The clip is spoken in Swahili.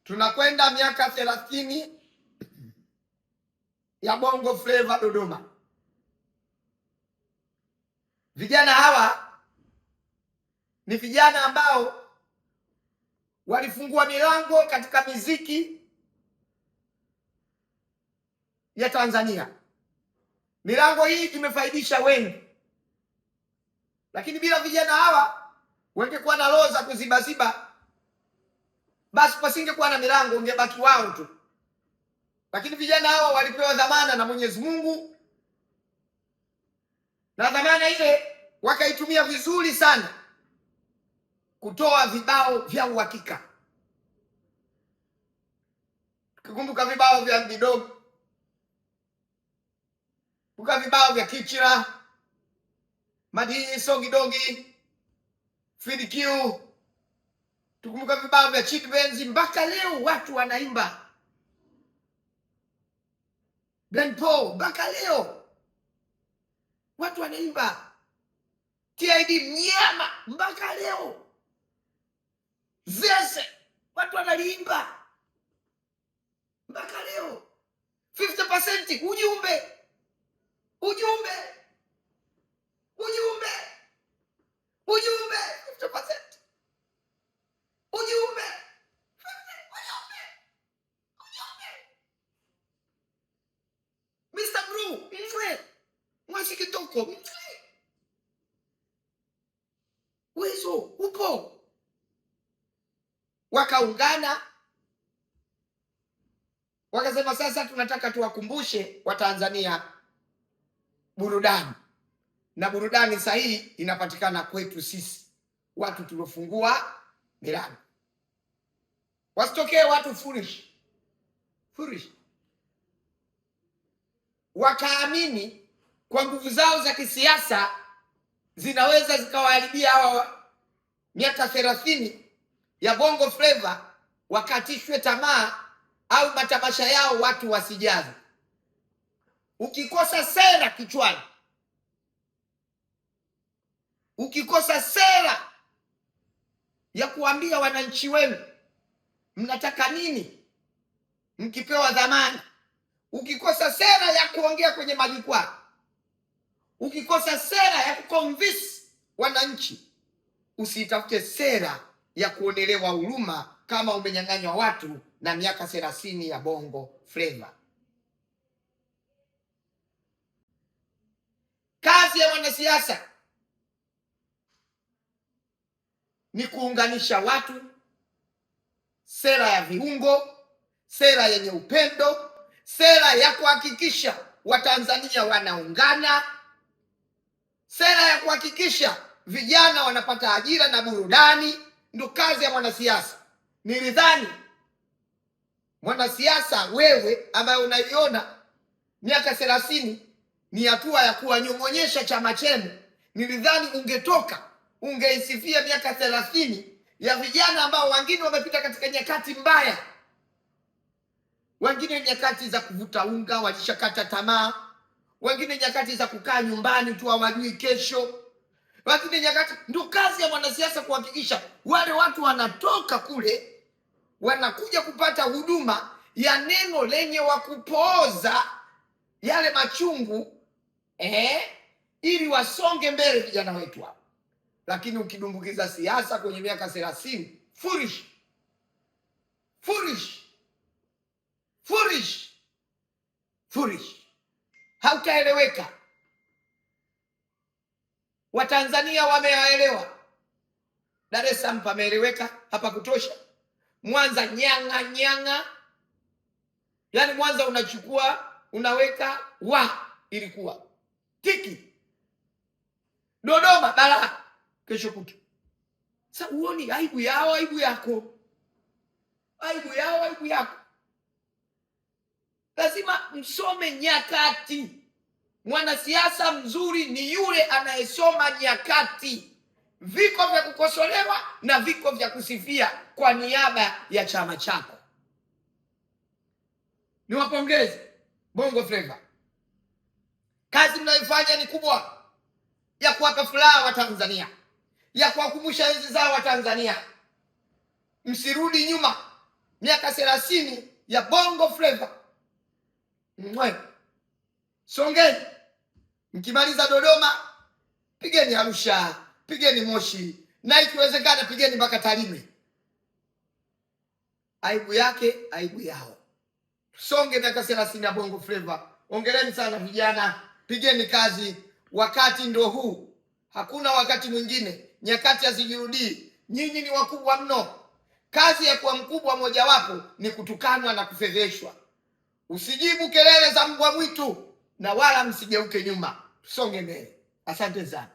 Tunakwenda miaka 30 ya Bongo Flava Dodoma. Vijana hawa ni vijana ambao walifungua milango katika miziki ya Tanzania. Milango hii imefaidisha wengi, lakini bila vijana hawa wangekuwa na roho za kuzibaziba, basi pasingekuwa na milango, ungebaki wao tu. Lakini vijana hawa walipewa dhamana na Mwenyezi Mungu, na dhamana ile wakaitumia vizuri sana kutoa vibao vya uhakika. Kukumbuka vibao vya Mdidogo, kukumbuka vibao vya Kichira, Madini Sogidogi, FDQ, tukumbuka vibao vya Chidi Benz. Mpaka leo watu wanaimba Ben Paul, mpaka leo watu wanaimba TID Mnyama, mpaka leo Zeze watu wanalimba mpaka leo. 50% ujumbe 50% ujumbe. Mr. Bru Mwasi Kitoko Wezo upo. Wakaungana wakasema, sasa tunataka tuwakumbushe Watanzania burudani, na burudani sahihi inapatikana kwetu sisi watu tuliofungua milango. Wasitokee watu foolish wakaamini kwa nguvu zao za kisiasa zinaweza zikawaharibia hawa miaka 30 ya Bongo Flava, wakatishwe tamaa au matamasha yao watu wasijaze. Ukikosa sera kichwani, ukikosa sera ya kuambia wananchi wenu mnataka nini mkipewa dhamana, ukikosa sera ya kuongea kwenye majukwaa, ukikosa sera ya kuconvince wananchi, usitafute sera ya kuonelewa huruma kama umenyang'anywa watu na miaka 30 ya Bongo Flava. Kazi ya mwanasiasa ni kuunganisha watu, sera ya viungo, sera yenye upendo, sera ya kuhakikisha Watanzania wanaungana, sera ya kuhakikisha vijana wanapata ajira na burudani. Ndio kazi ya mwanasiasa. Nilidhani mwanasiasa wewe ambaye unaiona miaka 30 ni hatua ya kuwanyong'onyesha chama chenu, nilidhani ungetoka ungeisifia miaka 30 ya vijana ambao wengine wamepita katika nyakati mbaya, wengine nyakati za kuvuta unga walishakata tamaa, wengine nyakati za kukaa nyumbani tu hawajui kesho, wengine nyakati. Ndio kazi ya mwanasiasa kuhakikisha wale watu wanatoka kule wanakuja kupata huduma ya neno lenye wakupooza yale machungu, ili wasonge mbele vijana wetu hapa. Lakini ukidumbukiza siasa kwenye miaka 30, foolish, hautaeleweka. Watanzania wameelewa. Dar es Salaam pameeleweka, hapa kutosha. Mwanza nyanga, yaani Mwanza unachukua unaweka ilikuwa tiki. Dodoma balaa kesho kutu. Sasa uoni aibu yao, aibu yako. Lazima msome nyakati. Mwanasiasa mzuri ni yule anayesoma nyakati. Viko vya kukosolewa na viko vya kusifia kwa niaba ya chama chako. Niwapongeze Bongo Flava. Kazi mnayoifanya ni kubwa ya kuwapa furaha wa Tanzania, ya kuwakumbusha enzi zao wa Tanzania. Msirudi nyuma, miaka 30 ya Bongo Flava. Songeni, mkimaliza Dodoma pigeni Arusha, pigeni Moshi, na ikiwezekana pigeni mpaka Tarime. Aibu yake aibu yao. Songe miaka 30 ya Bongo Flava. Ongeleni sana vijana, pigeni kazi, wakati ndo huu, hakuna wakati mwingine, nyakati hazijirudii. Nyinyi ni wakubwa mno. Kazi ya kuwa mkubwa mojawapo ni kutukanwa na kufedheshwa. Usijibu kelele za mbwa mwitu na wala msigeuke nyuma. Songe mbele. Asante sana.